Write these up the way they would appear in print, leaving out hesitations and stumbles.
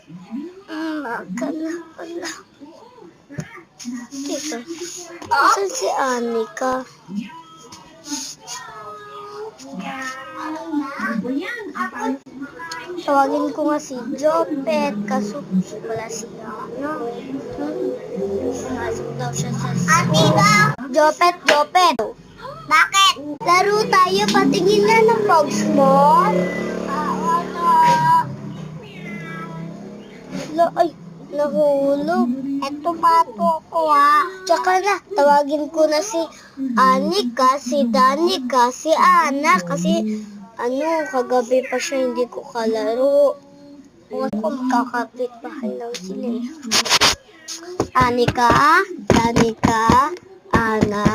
Umaga na pala. Teka, asan si Anika? Tawagin ko nga si Jopet, kaso wala siya. Masok daw siya sa school. Jopet! Bakit? Laro tayo, patingin na ng pogs mo. Ay, nahulog. Eto pato ko Tsaka na, tawagin ko na si Anika, si Danica, si Ana, kasi kagabi pa siya hindi ko kalaro. Ako magkakapit bahay lang sila eh. Anika, Danica, Ana.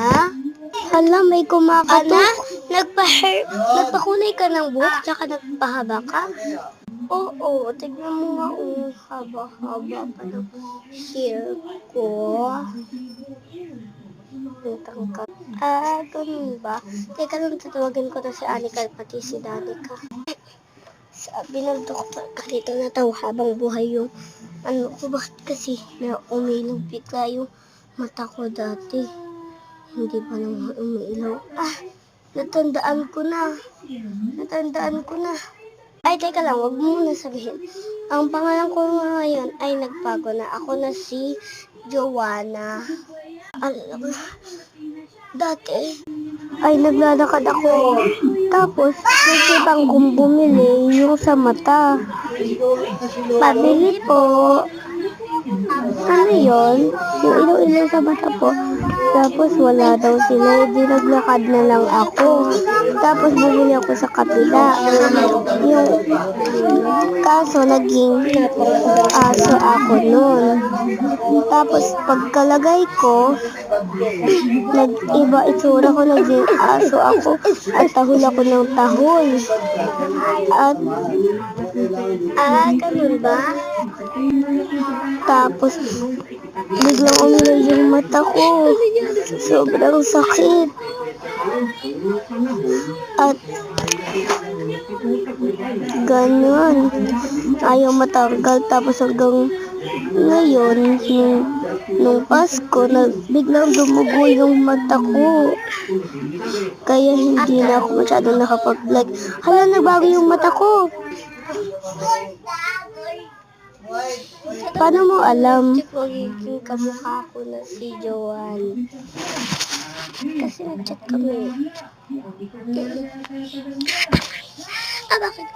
Hala, may kumakatok. Nagpakulay ka ng buhok, tsaka nagpahaba ka? Oo, tignan mo nga haba-haba pa ng hair ko. Ganun ba? Teka lang, tatawagin ko na si Anika pati si Danica. Sabi ng doktor, ganito na daw habang buhay yung bakit kasi na umilaw bigla yung mata ko dati. Hindi pa naman umilaw. Natandaan ko na. Ay, teka lang, wag mo muna sabihin. Ang pangalan ko ngayon ay nagbago na. Ako na si Joanna. Dati ay naglalakad ako. Tapos, nagsibang kong bumili yung sa mata. Pabili po. Ano yun? Yung ilaw-ilaw sa mata po. Tapos wala daw sila. Hindi naglakad na lang ako. Tapos bumili ako sa kapila. Yung kaso naging aso ako nun. Tapos pagkalagay ko, nag-iba itsura ko, naging aso ako. At tahol ako ng tahol. At ganun ba? Tapos biglang umilaw yung mata ko. Sobrang sakit. At ganun. Ayaw matanggal. Tapos hanggang ngayon, nung Pasko, biglang dumugo yung mata ko. Kaya hindi na ako masyadong nakapag-vlog. Hala, nagbago yung mata ko. Paano mo alam? Magiging kamukha ko na si Joanne. Kasi nag-chat kami. Bakit?